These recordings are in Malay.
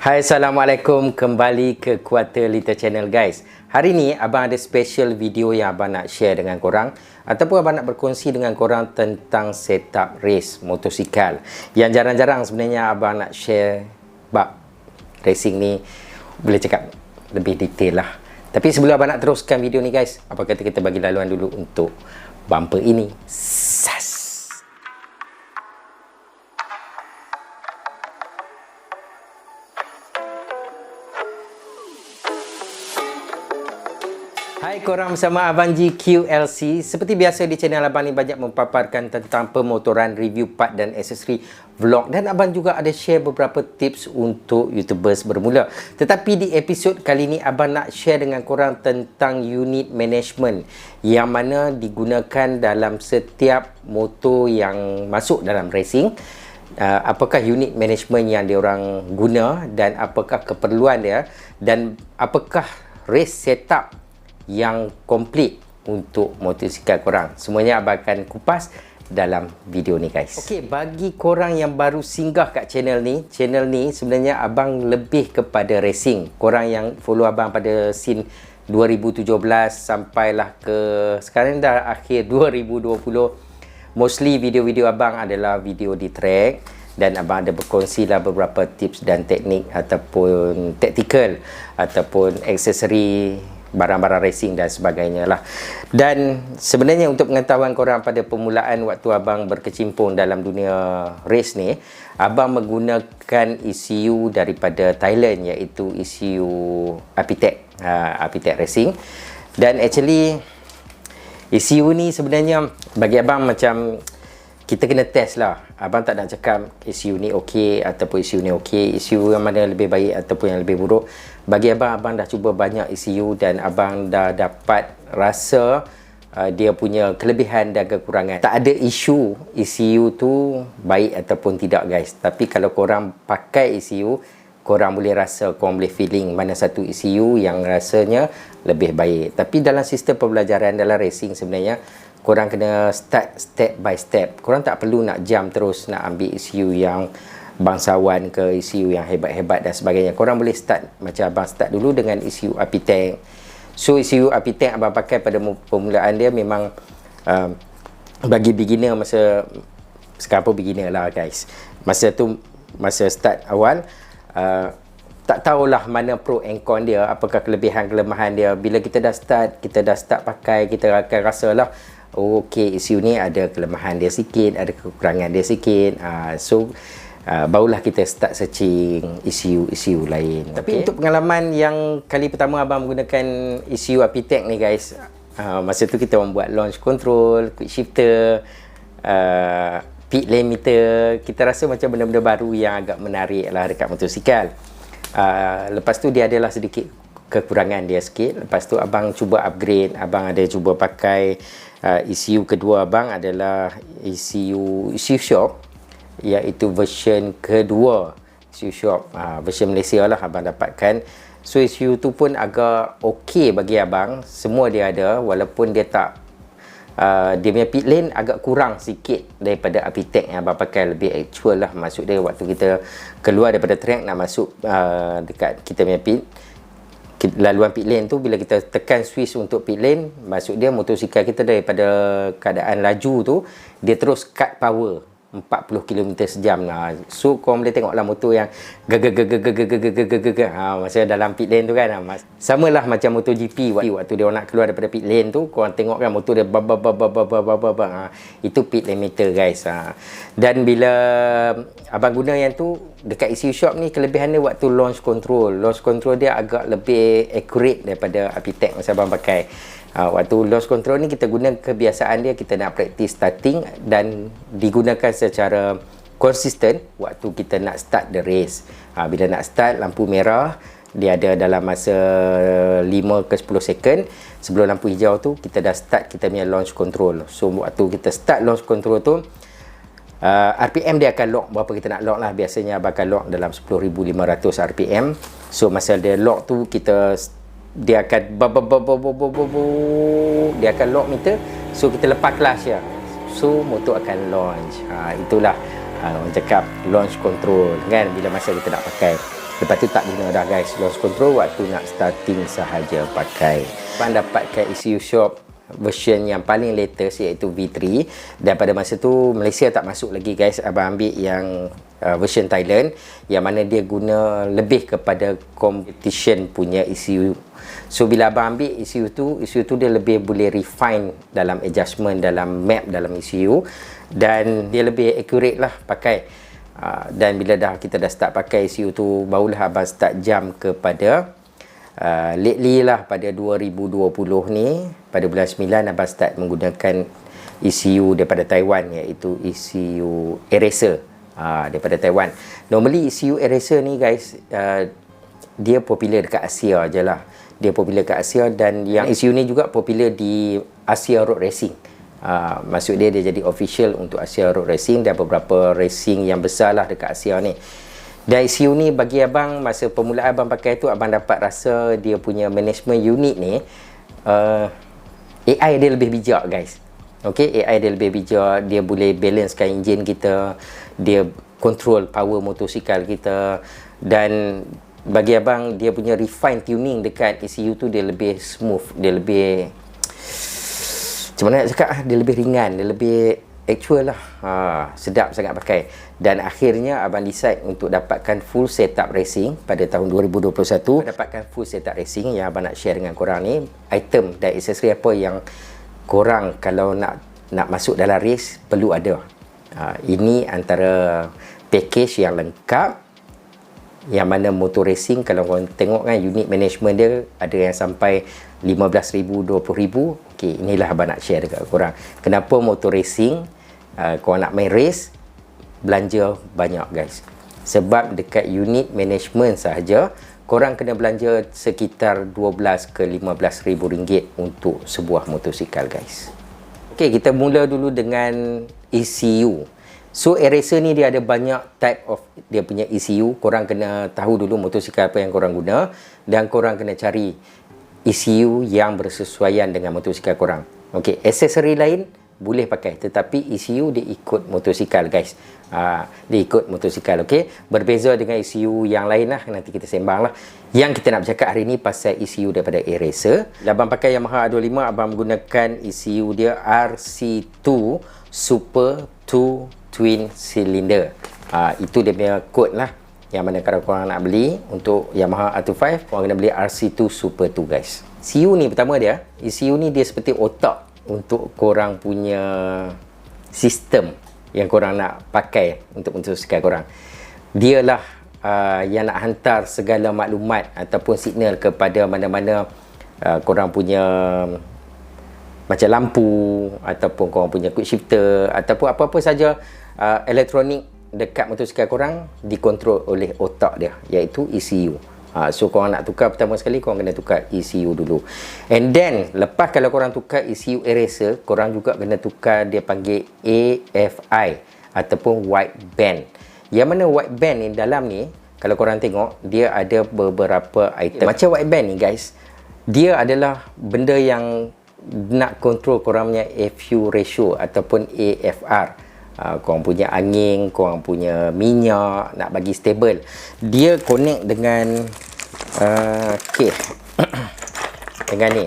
Hai, Assalamualaikum. Kembali ke Quarter Little Channel, guys. Hari ni abang ada special video yang abang nak share dengan korang, ataupun abang nak berkongsi dengan korang tentang setup race motosikal yang jarang-jarang sebenarnya abang nak share. Bab racing ni boleh cakap lebih detail lah. Tapi sebelum abang nak teruskan video ni, guys, apa kata kita bagi laluan dulu untuk bumper ini. Sas. Hai korang, bersama Abang G QLC. Seperti biasa di channel abang ni banyak mempaparkan tentang pemotoran, review part dan aksesori, vlog, dan abang juga ada share beberapa tips untuk YouTubers bermula. Tetapi di episod kali ni abang nak share dengan korang tentang unit management yang mana digunakan dalam setiap motor yang masuk dalam racing. Apakah unit management yang diorang guna dan apakah keperluan dia, dan apakah race setup yang komplit untuk motosikal korang. Semuanya abang akan kupas dalam video ni, guys. Okey, bagi korang yang baru singgah kat channel ni sebenarnya abang lebih kepada racing. Korang yang follow abang pada scene 2017 sampailah ke sekarang dah akhir 2020, mostly video-video abang adalah video di track, dan abang ada berkongsi lah beberapa tips dan teknik ataupun tactical ataupun aksesori barang-barang racing dan sebagainya lah. Dan sebenarnya untuk pengetahuan korang, pada permulaan waktu abang berkecimpung dalam dunia race ni, abang menggunakan ECU daripada Thailand, iaitu ECU Apitech Racing. Dan actually ECU ni sebenarnya bagi abang macam kita kena test lah. Abang tak nak cakap ECU ni okey ataupun ECU ni okey, ECU yang mana lebih baik ataupun yang lebih buruk. Bagi abang dah cuba banyak ECU dan abang dah dapat rasa dia punya kelebihan dan kekurangan. Tak ada isu ECU tu baik ataupun tidak, guys. Tapi kalau korang pakai ECU, korang boleh rasa, korang boleh feeling mana satu ECU yang rasanya lebih baik. Tapi dalam sistem pembelajaran dalam racing sebenarnya korang kena start step by step. Korang tak perlu nak jump terus nak ambil ECU yang bangsawan ke ECU yang hebat-hebat dan sebagainya. Korang boleh start macam abang start dulu dengan ECU Apitech. So ECU Apitech abang pakai pada permulaan dia memang bagi beginner, masa sekarang pun beginner lah, guys. Masa tu, masa start awal, tak tahulah mana pro and con dia, apakah kelebihan kelemahan dia. Bila kita dah start pakai, kita akan rasa lah, okey, ECU ni ada kelemahan dia sikit, ada kekurangan dia sikit. Barulah kita start searching ECU lain. Tapi untuk pengalaman yang kali pertama abang menggunakan ECU Apitech ni, guys, masa tu kita membuat launch control, quick shifter, pit lane meter. Kita rasa macam benda-benda baru yang agak menarik lah dekat motosikal. Lepas tu dia adalah sedikit kekurangan dia sikit. Lepas tu abang cuba upgrade. Abang ada cuba pakai ECU kedua abang adalah ECU Shop, iaitu version kedua ECU Shop, version Malaysia lah abang dapatkan. So ECU tu pun agak okey bagi abang. Semua dia ada, walaupun dia tak dia punya pit lane agak kurang sikit daripada Apitech yang abang pakai. Lebih actual lah masuk dia waktu kita keluar daripada track nak masuk dekat kita punya pit. Laluan pit lane tu, bila kita tekan switch untuk pit lane, maksud dia motosikal kita daripada keadaan laju tu, dia terus cut power 40 km sejam lah. So korang boleh tengoklah motor yang masa dalam pit lane tu kan, sama lah macam MotoGP waktu dia nak keluar daripada pit lane tu, korang tengok kan motor dia itu pit lane meter, guys. Dan bila abang guna yang tu dekat ECU Shop ni, kelebihan dia waktu launch control dia agak lebih accurate daripada Apitech masa abang pakai. Waktu launch control ni kita guna kebiasaan dia, kita nak practice starting dan digunakan secara konsisten waktu kita nak start the race. Bila nak start, lampu merah dia ada dalam masa 5 ke 10 second. Sebelum lampu hijau tu kita dah start kita punya launch control. So waktu kita start launch control tu, RPM dia akan lock berapa kita nak lock lah. Biasanya bakal lock dalam 10,500 RPM. So masa dia lock tu, dia akan dia akan lock meter. So kita lepas clutch ya, so motor akan launch. Itulah orang cakap launch control kan, bila masa kita nak pakai. Lepas tu tak guna dah guys, lost control waktu nak starting sahaja pakai. Abang dapatkan ECU shop version yang paling latest iaitu V3, dan pada masa tu Malaysia tak masuk lagi guys. Abang ambil yang version Thailand yang mana dia guna lebih kepada competition punya ECU. So bila abang ambil ECU tu dia lebih boleh refine dalam adjustment, dalam map dalam ECU, dan dia lebih accurate lah pakai. Dan bila kita dah start pakai ECU tu, barulah abang start jump kepada lately lah, pada 2020 ni, pada bulan 9 abang start menggunakan ECU daripada Taiwan, iaitu ECU Eraser daripada Taiwan. Normally ECU Eraser ni guys, dia popular dekat Asia je lah. Dia popular dekat Asia, dan yang ECU ni juga popular di Asia Road Racing. Maksud dia jadi official untuk Asia Road Racing dan beberapa racing yang besar lah dekat Asia ni. Dan ECU ni bagi abang, masa permulaan abang pakai tu, abang dapat rasa dia punya management unit ni, AI dia lebih bijak guys. Okay, AI dia lebih bijak. Dia boleh balancekan enjin kita, dia control power motosikal kita, dan bagi abang dia punya refine tuning dekat ECU tu dia lebih smooth, dia lebih, macam mana nak cakap, dia lebih ringan, dia lebih actual lah. Sedap sangat pakai. Dan akhirnya abang decide untuk dapatkan full setup racing pada tahun 2021. Dapatkan full setup racing yang abang nak share dengan korang ni, item dan aksesori apa yang korang kalau nak masuk dalam race perlu ada. Ini antara package yang lengkap, yang mana motor racing kalau korang tengok kan, unit management dia ada yang sampai 15,000, 20,000. Okey, inilah abang nak share dekat korang. Kenapa motor racing korang nak main race belanja banyak guys. Sebab dekat unit management sahaja korang kena belanja sekitar 12 ke 15,000 ringgit untuk sebuah motosikal guys. Okey, kita mula dulu dengan ECU. So Eraser ni dia ada banyak type of dia punya ECU. Korang kena tahu dulu motosikal apa yang korang guna, dan korang kena cari ECU yang bersesuaian dengan motosikal korang. Okey, aksesori lain boleh pakai, tetapi ECU dia ikut motosikal guys. Dia ikut motosikal. Okey, berbeza dengan ECU yang lain lah, nanti kita sembang lah. Yang kita nak bercakap hari ni pasal ECU daripada Eraser. Abang pakai Yamaha R25, abang menggunakan ECU dia RC2 Super 2 Twin Cylinder. Itu dia punya code lah, yang mana kalau korang nak beli untuk Yamaha R25, korang kena beli RC2 Super 2 guys. ECU ni pertama dia, ECU ni dia seperti otak untuk korang punya sistem yang korang nak pakai untuk motosikal korang. Dialah yang nak hantar segala maklumat ataupun signal kepada mana-mana korang punya macam lampu, ataupun korang punya quick shifter, ataupun apa-apa saja elektronik dekat motosikal korang dikontrol oleh otak dia, iaitu ECU. So korang nak tukar, pertama sekali korang kena tukar ECU dulu. And then lepas kalau korang tukar ECU Eraser, korang juga kena tukar dia panggil AFI ataupun white band. Yang mana white band ni dalam ni, kalau korang tengok, dia ada beberapa item. Macam white band ni guys, dia adalah benda yang nak kontrol korang punya FU ratio ataupun AFR. Korang punya angin, korang punya minyak, nak bagi stable, dia connect dengan dengan ni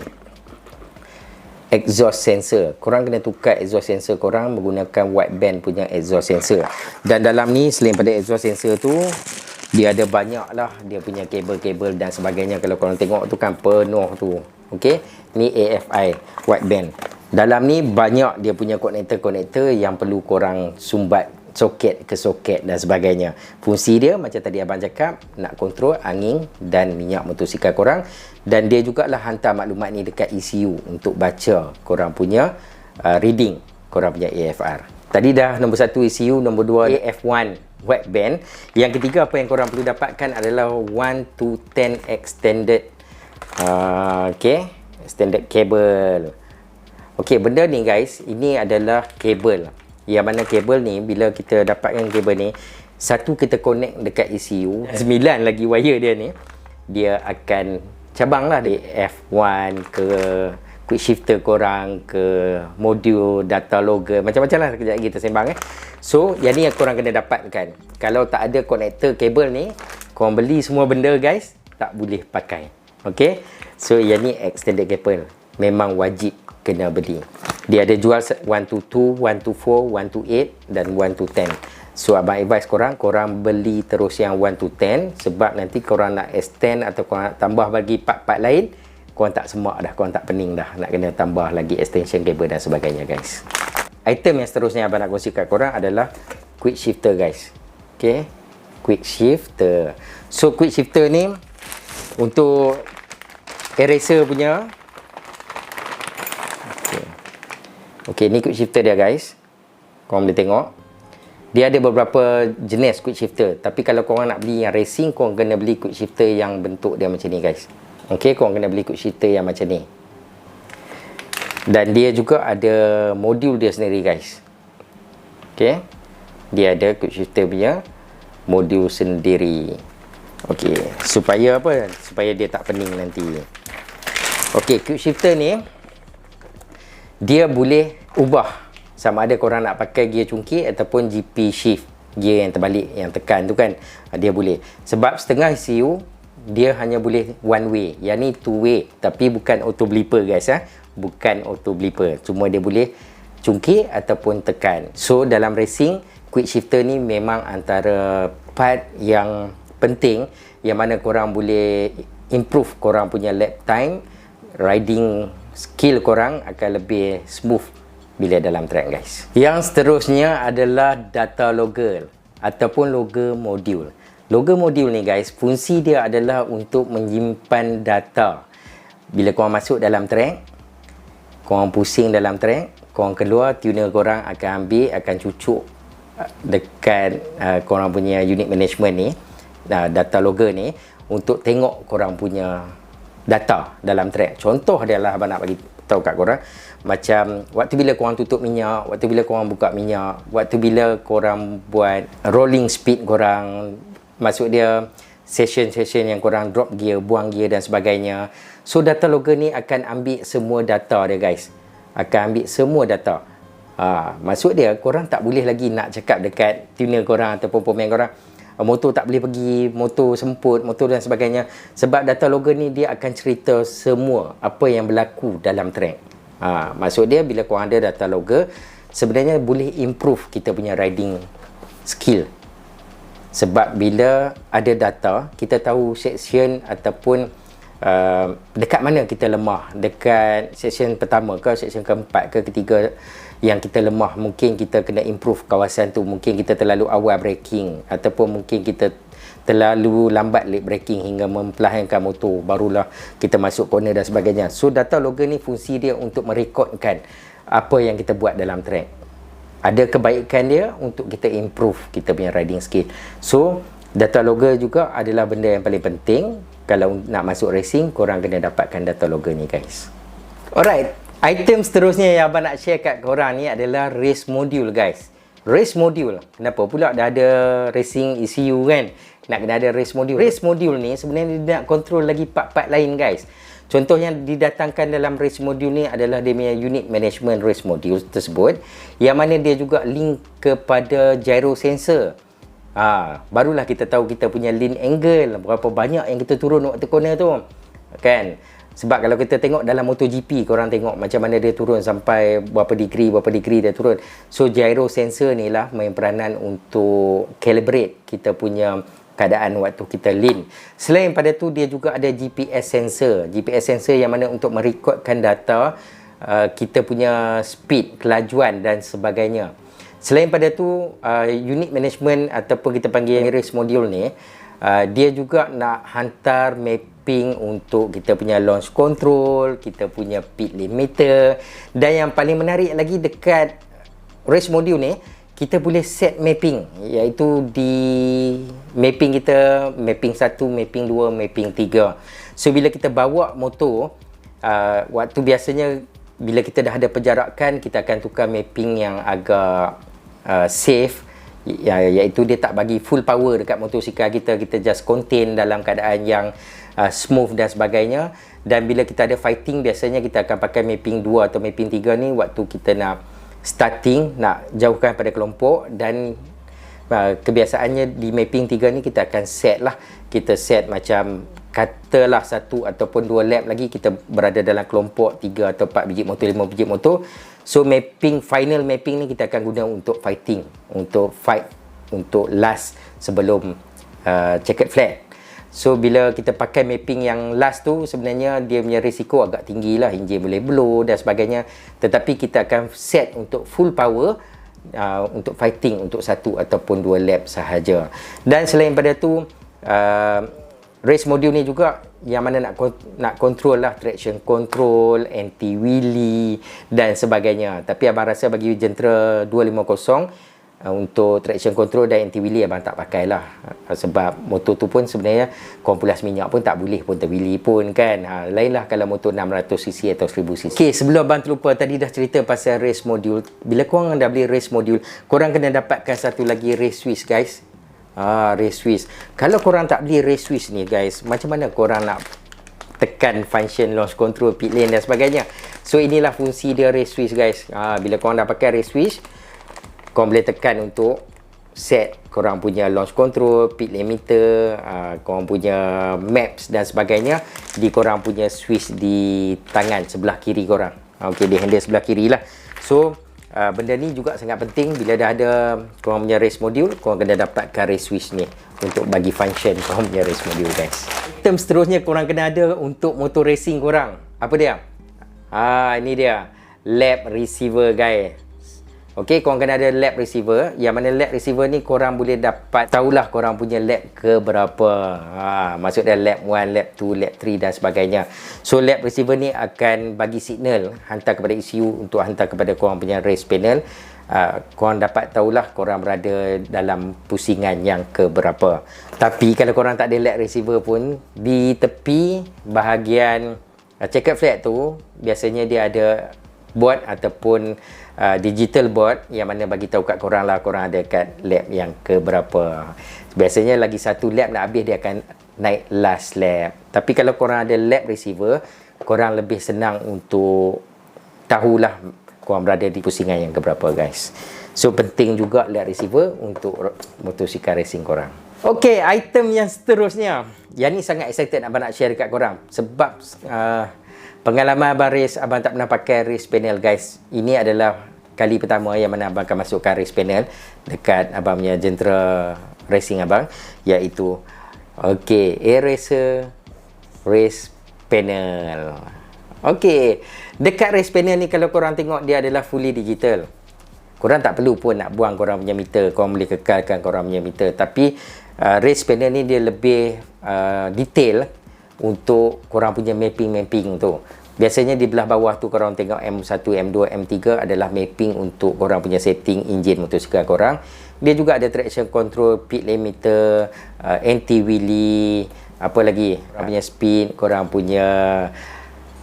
exhaust sensor. Korang kena tukar exhaust sensor korang menggunakan white band punya exhaust sensor. Dan dalam ni selain pada exhaust sensor tu, dia ada banyak lah dia punya kabel-kabel dan sebagainya. Kalau korang tengok tu kan penuh tu. Okey, ni AFI white band. Dalam ni banyak dia punya konektor-konektor yang perlu korang sumbat soket ke soket dan sebagainya. Fungsi dia macam tadi abang cakap, nak kontrol angin dan minyak motosikal korang. Dan dia jugalah hantar maklumat ni dekat ECU untuk baca korang punya reading korang punya AFR. Tadi dah nombor 1 ECU, nombor 2 AF1 white band. Yang ketiga apa yang korang perlu dapatkan adalah 1 to 10 extended extended cable. Okey, benda ni guys, ini adalah kabel. Yang mana kabel ni, bila kita dapatkan kabel ni, satu kita connect dekat ECU, 9 lagi wire dia ni, dia akan cabang lah di F1 ke quick shifter korang, ke modul data logger, macam-macam lah. Sekejap lagi kita sembang So, yang ni yang korang kena dapatkan. Kalau tak ada konektor kabel ni, korang beli semua benda guys, tak boleh pakai. Okay, so yang ni extended cable memang wajib kena beli. Dia ada jual 122, 124, 128 dan 110. So abang advise korang beli terus yang 1 to 10, sebab nanti korang nak extend atau korang nak tambah bagi part-part lain, korang tak semak dah, korang tak pening dah nak kena tambah lagi extension cable dan sebagainya guys. Item yang seterusnya abang nak kongsi kat korang adalah quick shifter guys. Okay, quick shifter. So quick shifter ni untuk eraser punya. Okay, ni quick shifter dia guys. Korang boleh tengok. Dia ada beberapa jenis quick shifter. Tapi kalau korang nak beli yang racing, korang kena beli quick shifter yang bentuk dia macam ni guys. Okay, korang kena beli quick shifter yang macam ni. Dan dia juga ada modul dia sendiri guys. Okay, dia ada quick shifter punya modul sendiri. Okay, supaya apa? Supaya dia tak pening nanti. Okay, quick shifter ni dia boleh ubah sama ada korang nak pakai gear cungkir ataupun GP shift, gear yang terbalik, yang tekan tu kan, dia boleh. Sebab setengah ECU dia hanya boleh one way, yang ni two way, tapi bukan auto blipper guys bukan auto blipper, cuma dia boleh cungkir ataupun tekan. So dalam racing, quick shifter ni memang antara part yang penting, yang mana korang boleh improve korang punya lap time, riding skill korang akan lebih smooth bila dalam track guys. Yang seterusnya adalah data logger ataupun logger modul. Logger modul ni guys, fungsi dia adalah untuk menyimpan data. Bila korang masuk dalam track, korang pusing dalam track, korang keluar, tuner korang akan ambil, akan cucuk dekat korang punya unit management ni, data logger ni, untuk tengok korang punya data dalam track. Contoh adalah abang nak bagi tahu kat korang, macam waktu bila korang tutup minyak, waktu bila korang buka minyak, waktu bila korang buat rolling speed korang, maksud dia session-session yang korang drop gear, buang gear dan sebagainya. So data logger ni akan ambil semua data dia guys, akan ambil semua data. Maksud dia korang tak boleh lagi nak cakap dekat tuner korang ataupun pemain korang, motor tak boleh pergi, motor semput, motor dan sebagainya. Sebab data logger ni dia akan cerita semua apa yang berlaku dalam track. Maksud dia bila korang ada data logger, sebenarnya boleh improve kita punya riding skill. Sebab bila ada data, kita tahu section ataupun dekat mana kita lemah, dekat section pertama ke, section keempat ke, ketiga yang kita lemah, mungkin kita kena improve kawasan tu. Mungkin kita terlalu awal braking, ataupun mungkin kita terlalu lambat late braking hingga memperlahankan motor, barulah kita masuk corner dan sebagainya. So data logger ni fungsi dia untuk merekodkan apa yang kita buat dalam track. Ada kebaikan dia untuk kita improve kita punya riding skill. So data logger juga adalah benda yang paling penting. Kalau nak masuk racing, korang kena dapatkan data logger ni guys. Alright, item seterusnya yang abang nak share kat korang ni adalah race module guys. Race module, kenapa pula dah ada racing ECU kan, nak kena ada race module. Race module ni sebenarnya dia nak control lagi part-part lain guys. Contoh yang didatangkan dalam race module ni adalah dia punya unit management race module tersebut, yang mana dia juga link kepada gyro sensor. Barulah kita tahu kita punya lean angle, berapa banyak yang kita turun waktu corner tu kan. Sebab kalau kita tengok dalam MotoGP, korang tengok macam mana dia turun sampai berapa degree dia turun. So gyro sensor ni lah main peranan untuk calibrate kita punya keadaan waktu kita lean. Selain pada tu, dia juga ada GPS sensor. GPS sensor yang mana untuk merekodkan data kita punya speed, kelajuan dan sebagainya. Selain pada tu, unit management ataupun kita panggil race module ni, dia juga nak hantar mapping untuk kita punya launch control, kita punya pit limiter. Dan yang paling menarik lagi dekat race module ni, kita boleh set mapping, iaitu di mapping kita, mapping 1, mapping 2, mapping 3. So bila kita bawa motor, waktu biasanya bila kita dah ada penjarakan, kita akan tukar mapping yang agak safe, iaitu dia tak bagi full power dekat motosikal kita, kita just contain dalam keadaan yang smooth dan sebagainya. Dan bila kita ada fighting, biasanya kita akan pakai mapping 2 atau mapping 3 ni waktu kita nak starting, nak jauhkan pada kelompok, dan kebiasaannya di mapping 3 ni kita akan set lah. Kita set macam katalah 1 ataupun 2 lap lagi kita berada dalam kelompok 3 atau 4 biji motor, 5 biji motor. So mapping, final mapping ni kita akan guna untuk fighting, untuk fight, untuk last sebelum checkered flag. So bila kita pakai mapping yang last tu, sebenarnya dia punya risiko agak tinggi lah, enjin boleh blow dan sebagainya. Tetapi kita akan set untuk full power untuk fighting untuk 1 ataupun 2 lap sahaja. Dan selain pada tu, race module ni juga yang mana nak control lah, traction control, anti wheelie dan sebagainya. Tapi abang rasa bagi Gentra 250 untuk traction control dan anti wheelie abang tak pakai lah, sebab motor tu pun sebenarnya kompulas minyak pun tak boleh pun terwheelie pun kan. Lain lah kalau motor 600cc atau 1000cc. Ok, sebelum abang terlupa, tadi dah cerita pasal race module. Bila korang dah beli race module, korang kena dapatkan satu lagi race switch guys. Race switch. Kalau korang tak beli race switch ni guys, macam mana korang nak tekan function launch control, pit lane dan sebagainya. So inilah fungsi dia race switch guys. Bila korang dah pakai race switch, korang boleh tekan untuk set korang punya launch control, pit limiter, korang punya maps dan sebagainya di korang punya switch di tangan sebelah kiri korang. Ok, di handle sebelah kiri lah. So benda ni juga sangat penting. Bila dah ada korang punya race module, korang kena dapatkan race switch ni untuk bagi function korang punya race module guys. Item seterusnya korang kena ada untuk motor racing korang. Apa dia? Ini dia, lap receiver guys. Ok, korang kena ada lap receiver. Yang mana lap receiver ni korang boleh dapat tahulah korang punya lap ke berapa. Maksudnya lap 1, lap 2, lap 3 dan sebagainya. So lap receiver ni akan bagi signal hantar kepada ECU untuk hantar kepada korang punya race panel. Korang dapat tahulah korang berada dalam pusingan yang ke berapa. Tapi kalau korang tak ada lap receiver pun, di tepi bahagian checkered flag tu biasanya dia ada board ataupun digital board yang mana bagi tahu kat korang lah korang ada kat lap yang ke berapa. Biasanya lagi 1 lap nak habis dia akan naik last lap. Tapi kalau korang ada lap receiver, korang lebih senang untuk tahulah korang berada di pusingan yang ke berapa guys. So penting juga lap receiver untuk motosikal racing korang. Ok, item yang seterusnya, yang ni sangat excited abang nak share dekat korang. Sebab pengalaman abang race, abang tak pernah pakai race panel guys. Ini adalah kali pertama yang mana abang akan masukkan race panel dekat abang punya Gentra racing abang, iaitu A-Racer race panel. Ok, dekat race panel ni kalau korang tengok dia adalah fully digital. Korang tak perlu pun nak buang korang punya meter, korang boleh kekalkan korang punya meter. Tapi race panel ni dia lebih detail untuk korang punya mapping tu. Biasanya di belah bawah tu korang tengok M1, M2, M3 adalah mapping untuk korang punya setting enjin motosikal korang. Dia juga ada traction control, pit limiter, anti wheelie, apa lagi, korang punya speed, korang punya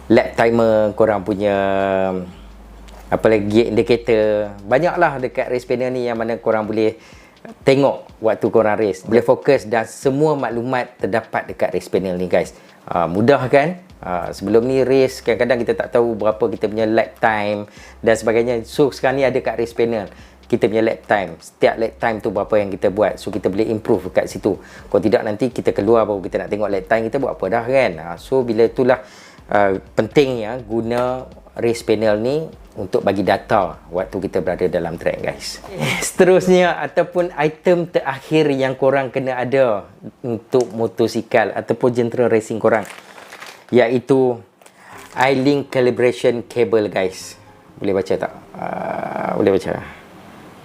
lap timer, korang punya apa lagi, gear indicator. Banyaklah dekat race panel ni yang mana korang boleh tengok waktu korang race, boleh fokus dan semua maklumat terdapat dekat race panel ni guys. Mudah kan? Sebelum ni race kadang-kadang kita tak tahu berapa kita punya lap time dan sebagainya. So sekarang ni ada kat race panel kita punya lap time, setiap lap time tu berapa yang kita buat. So kita boleh improve kat situ. Kalau tidak nanti kita keluar baru kita nak tengok lap time kita buat apa dah kan. So bila itulah pentingnya guna race panel ni untuk bagi data waktu kita berada dalam track guys. Seterusnya ataupun item terakhir yang korang kena ada untuk motosikal ataupun Gentra racing korang, iaitu iLink calibration cable guys. Boleh baca tak? Boleh baca.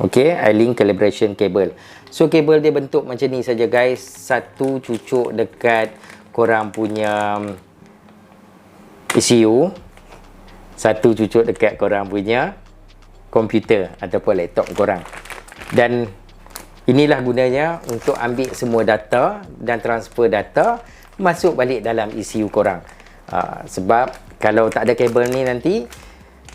Ok, iLink calibration cable. So kabel dia bentuk macam ni saja guys. Satu cucuk dekat korang punya ECU, satu cucuk dekat korang punya komputer ataupun laptop korang. Dan inilah gunanya untuk ambil semua data dan transfer data masuk balik dalam ECU korang. Sebab kalau tak ada kabel ni nanti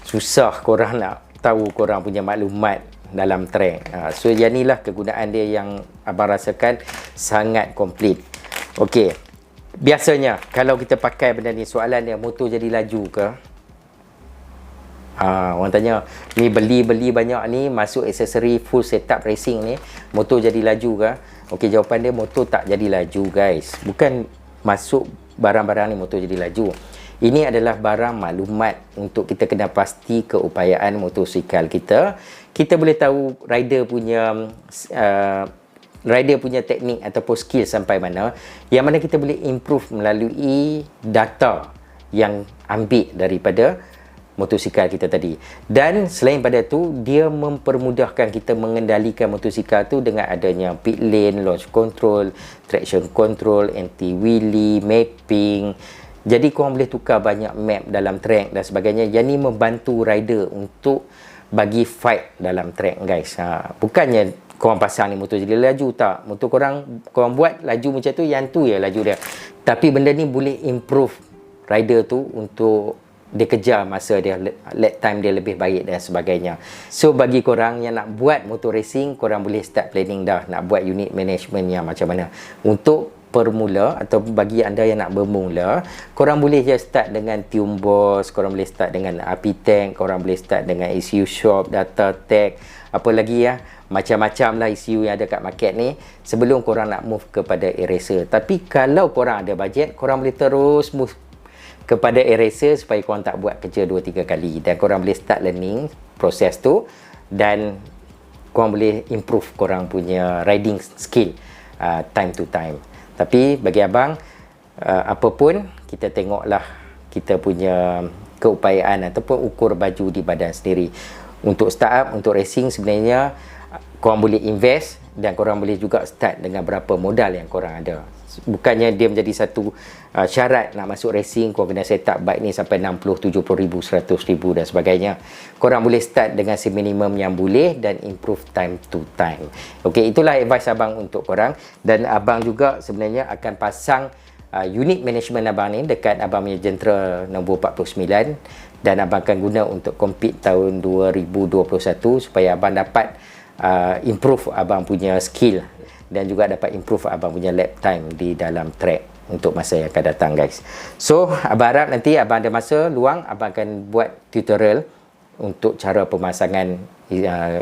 susah korang nak tahu korang punya maklumat dalam track. So yang inilah kegunaan dia yang abang rasakan sangat komplit. Okey, biasanya kalau kita pakai benda ni, soalan dia motor jadi laju ke? Orang tanya, ni beli banyak ni, masuk aksesori full setup racing ni, motor jadi laju ke? Okey, jawapan dia, motor tak jadi laju guys. Bukan masuk barang-barang ni motor jadi laju. Ini adalah barang maklumat untuk kita kena pasti keupayaan motosikal kita. Kita boleh tahu rider punya teknik ataupun skill sampai mana, yang mana kita boleh improve melalui data yang ambil daripada motosikal kita tadi. Dan selain pada tu, dia mempermudahkan kita mengendalikan motosikal tu dengan adanya pit lane, launch control, traction control, anti-wheelie, mapping. Jadi korang boleh tukar banyak map dalam track dan sebagainya. Yang ni membantu rider untuk bagi fight dalam track guys. Bukannya korang pasang ni motor jadi laju, tak. Motor korang buat laju macam tu, yang tu ya laju dia. Tapi benda ni boleh improve rider tu untuk dia kejar masa dia, lap time dia lebih baik dan sebagainya. So bagi korang yang nak buat motor racing, korang boleh start planning dah nak buat unit management yang macam mana. Untuk permula atau bagi anda yang nak bermula, korang boleh je start dengan tune box, korang boleh start dengan api tank, korang boleh start dengan ECU shop, data tag, apa lagi ya, macam-macam lah ECU yang ada kat market ni, sebelum korang nak move kepada eraser. Tapi kalau korang ada bajet, korang boleh terus move kepada eraser supaya korang tak buat kerja 2-3 kali, dan korang boleh start learning proses tu, dan korang boleh improve korang punya riding skill time to time. Tapi bagi abang, apapun, kita tengoklah kita punya keupayaan ataupun ukur baju di badan sendiri. Untuk startup, untuk racing sebenarnya korang boleh invest, dan korang boleh juga start dengan berapa modal yang korang ada. Bukannya dia menjadi satu syarat nak masuk racing, korang kena set up bike ni sampai 60, 70 ribu, 100 ribu dan sebagainya. Korang boleh start dengan minimum yang boleh dan improve time to time. Okey, itulah advice abang untuk korang. Dan abang juga sebenarnya akan pasang unit management abang ni dekat abang punya Gentra nombor 49, dan abang akan guna untuk compete tahun 2021 supaya abang dapat improve abang punya skill, dan juga dapat improve abang punya lap time di dalam track untuk masa yang akan datang guys. So abang harap nanti abang ada masa luang, abang akan buat tutorial untuk cara pemasangan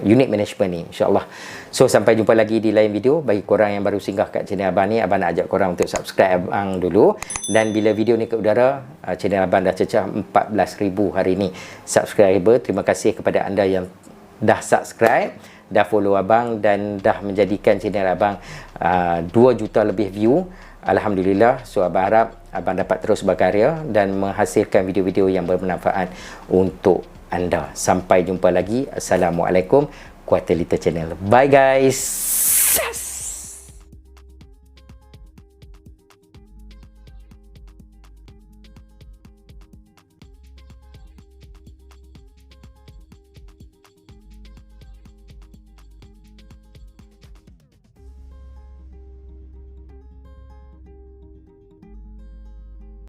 unit management ni, insyaAllah. So sampai jumpa lagi di lain video. Bagi korang yang baru singgah kat channel abang ni, abang nak ajak korang untuk subscribe abang dulu. Dan bila video ni ke udara, channel abang dah cecah 14,000 hari ni subscriber. Terima kasih kepada anda yang dah subscribe, dah follow abang, dan dah menjadikan channel abang 2 juta lebih view. Alhamdulillah. So abang harap abang dapat terus berkarya dan menghasilkan video-video yang bermanfaat untuk anda. Sampai jumpa lagi. Assalamualaikum. Quarter Liter Channel. Bye guys.